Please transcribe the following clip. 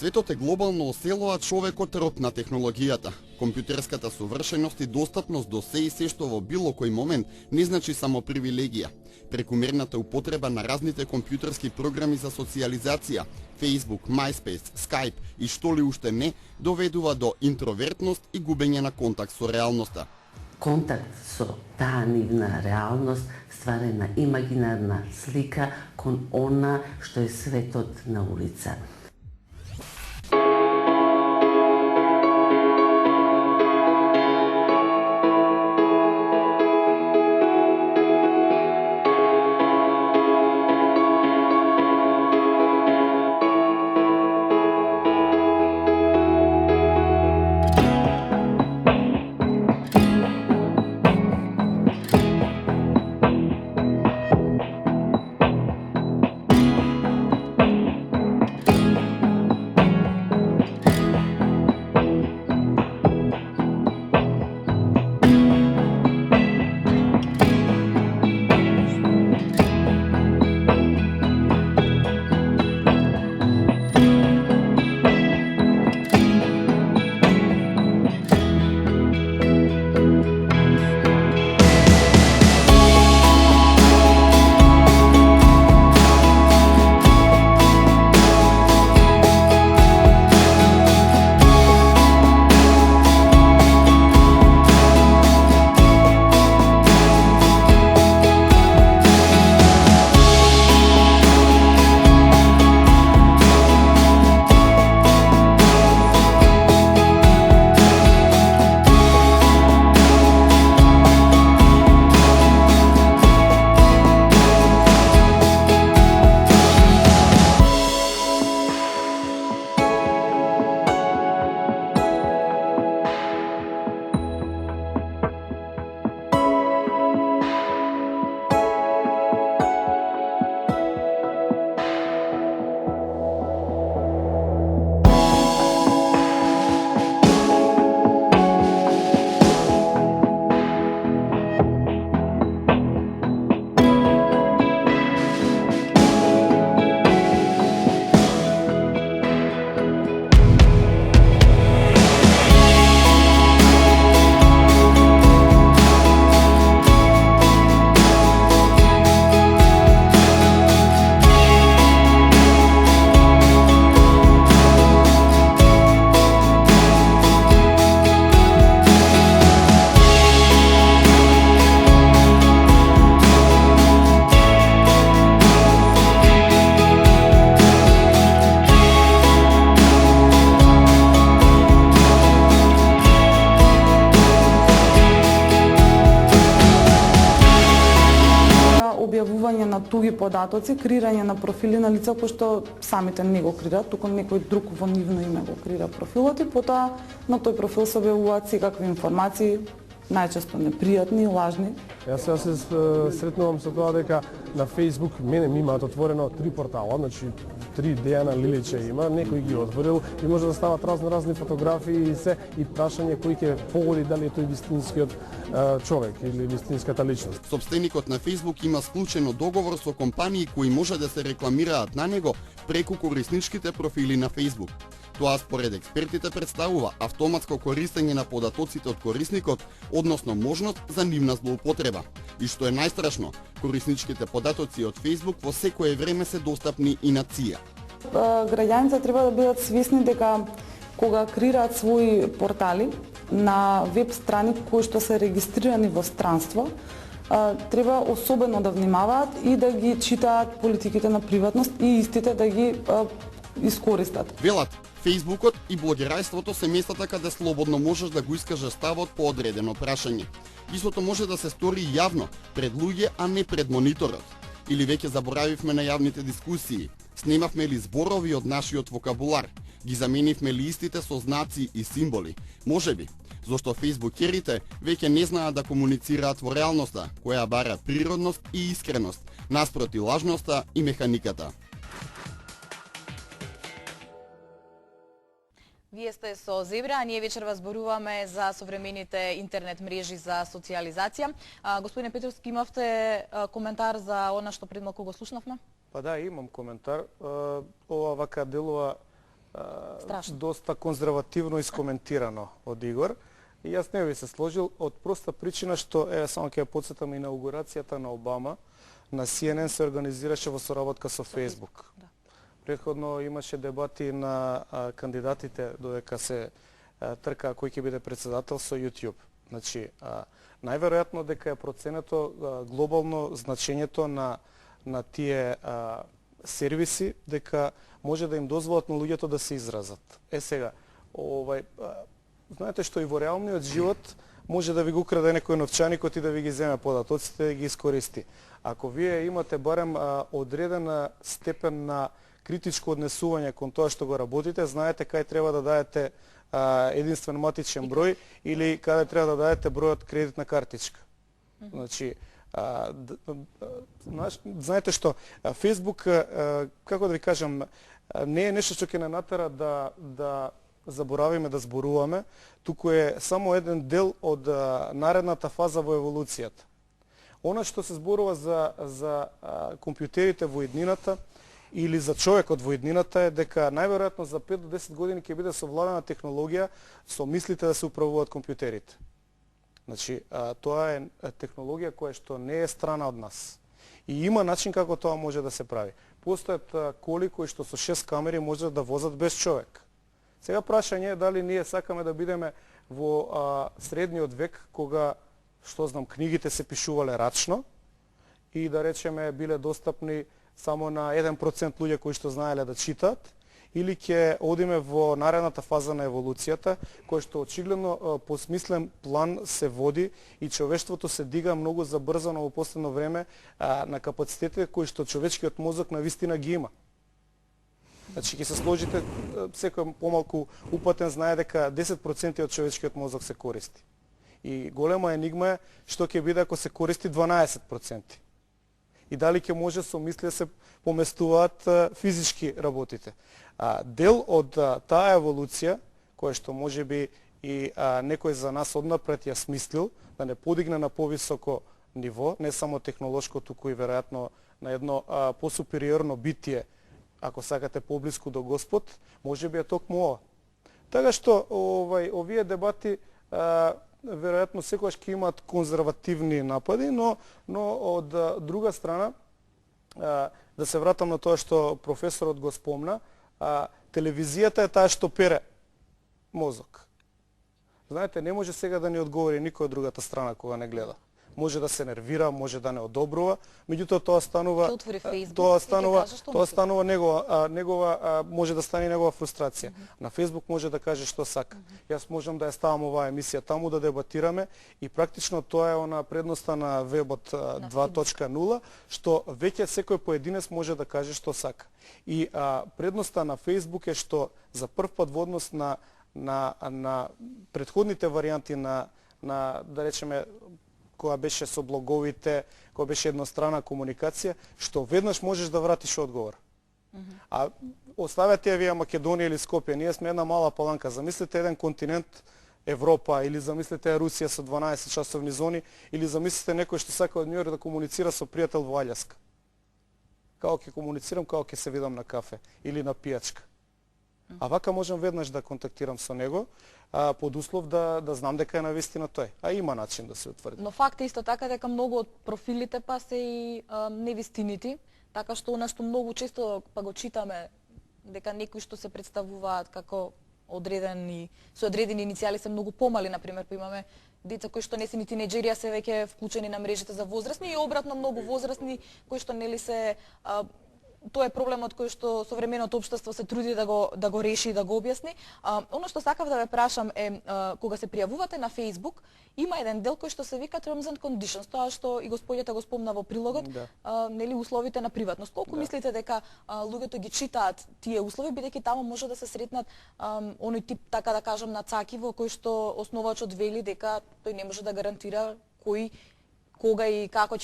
Светот е глобално осело, а човекот роб на технологијата. Компјутерската совршеност и достапност до се и се што во било кој момент не значи само привилегија. Прекумерната употреба на разните компјутерски програми за социјализација, Facebook, MySpace, Skype и што ли уште не, доведува до интровертност и губење на контакт со реалноста. Контакт со таа нивна реалност ствара една имагинарна слика кон она што е светот на улица. Објавување на туги податоци, креирање на профили на лица кои што самите не го креираат, туку некој друг во нивно име го креира профилот и потоа на тој профил се објавуваат секакви информации, најчесто непријатни, лажни. Јас се сретнувам со тоа дека на Facebook мене ми имаат отворено 3 портала, значи 3 Дејана Лиличе има, некој ги отворил и може да стават разни фотографии и се и прашање кој ќе погоди дали е тој вистинскиот човек или вистинската личност. Сопстеникот на Facebook има склучено договор со компании кои може да се рекламираат на него преку корисничките профили на Facebook. Тоа според експертите представува автоматско користење на податоците од корисникот, односно можност за нивна злоупотреба. И што е најстрашно, корисничките податоци од Facebook во секое време се достапни и на ЦИА. Граѓаните треба да бидат свесни дека кога креираат своји портали на веб страни кои што се регистрирани во странство, треба особено да внимаваат и да ги читаат политиките на приватност и истите да ги искористат. Велат, Фејсбукот и блогерајството се местата каде слободно можеш да го искажеш ставот по одредено прашање. Истото може да се стори јавно, пред луѓе, а не пред мониторот. Или веќе заборавивме на јавните дискусии? Снимавме ли зборови од нашиот вокабулар? Ги заменивме ли истите со знаци и символи? Можеби, зашто фејсбукерите веќе не знаат да комуницираат во реалноста, која бара природност и искреност, наспроти лажноста и механиката. Вие сте со Зебра, а ние вечерва зборуваме за современите интернет мрежи за социјализација. Господине Петровски, имавте коментар за она што пред малку го слушнавме? Па да, имам коментар. Ова вака делува Страшно. доста конзервативно искоментирано од Игор. И јас не би се сложил од проста причина што само ќе ја потсетам инаугурацијата на Обама на CNN се организираше во соработка со Facebook. Да. Претходно имаше дебати на кандидатите додека се трка кој ќе биде председател со YouTube. Значи, најверојатно дека е проценето глобално значењето на тие сервиси, дека може да им дозволат на луѓето да се изразат. Сега, знаете што и во реалниот живот може да ви го украде некој новчаникот и да ви ги земе податоците да ги искористи. Ако вие имате барем одредена степен на критичко однесување кон тоа што го работите, знаете кај треба да дадете единствен матичен број или каде треба да дадете бројот кредитна картичка. Значи, знаете што, Facebook, како да ви кажам, не е нешто што ќе не натера да заборавиме да зборуваме, туку е само еден дел од наредната фаза во еволуцијата. Она што се зборува за компјутерите во иднината или за човекот во иднината е дека најверојатно за 5 до 10 години ќе биде совладана технологија со мислите да се управуваат компјутерите. Значи, тоа е технологија која што не е страна од нас. И има начин како тоа може да се прави. Постојат коли кои што со 6 камери можат да возат без човек. Сега прашање е дали ние сакаме да бидеме во средниот век, кога, што знам, книгите се пишувале рачно и да речеме биле достапни само на 1% луѓе кои што знаеле да читаат, или ќе одиме во наредната фаза на еволуцијата, која што очигледно по смислен план се води и човештвото се дига многу забрзано во последно време на капацитетите кои што човечкиот мозок навистина ги има. Значи, ќе се сложите, секој помалку упатен знае дека 10% од човечкиот мозок се користи. И голема енигма е што ќе биде ако се користи 12%. И дали ќе може со мисли да се поместуваат физички работите. Дел од таа еволуција, која што може би и некој за нас однапред ја смислил, да не подигне на повисоко ниво, не само технолошко, туку и веројатно на едно посупериорно битие, ако сакате поблиску до Господ, може би е токму ова. Така што овие дебати веројатно секогаш ќе имаат конзервативни напади, но од друга страна, да се вратам на тоа што професорот го спомна, телевизијата е таа што пере мозок. Знаете, не може сега да ни одговори никој од другата страна кога не гледа. Може да се нервира, може да не одобрува, меѓутоа тоа станува негова може да стане негова фрустрација. На Facebook може да каже што сака. Јас можам да ја ставам оваа емисија таму да дебатираме и практично тоа е она предноста на вебот 2.0, што веќе секој поединец може да каже што сака. И предноста на Facebook е што за прв пат во однос на претходните варијанти на да речеме која беше со блоговите, која беше еднострана комуникација, што веднаш можеш да вратиш одговор. А оставете ја вие Македонија или Скопје, ние сме една мала паланка. Замислете еден континент Европа, или замислете Русија со 12 часовни зони, или замислете некој што сака од Њујорк да комуницира со пријател во Алјаска. Како ќе комуницирам, како ќе се видам на кафе или на пијачка. А вака можам веднаш да контактирам со него, под услов да знам дека е навистина тој. А има начин да се утврди. Но факт е исто така дека многу од профилите па се и невистинити, така што она што многу често па го читаме, дека некои што се представуваат како со одредени иницијали се многу помали, например, па имаме деца кои што не се ни тинеџери, а се веќе вклучени на мрежите за возрастни и обратно многу возрастни кои што нели се тоа е проблемот кој што современото општество се труди да го реши и да го објасни. Оно што сакав да ве прашам е, кога се пријавувате на Facebook, има еден дел кој што се вика Terms and Conditions, тоа што и господјата го спомна во прилогот, нели условите на приватност. Колку мислите дека луѓето ги читаат тие услови, бидејќи таму може да се сретнат оној тип, така да кажам, на цаки во кој што основачот вели дека тој не може да гарантира кој, кога и како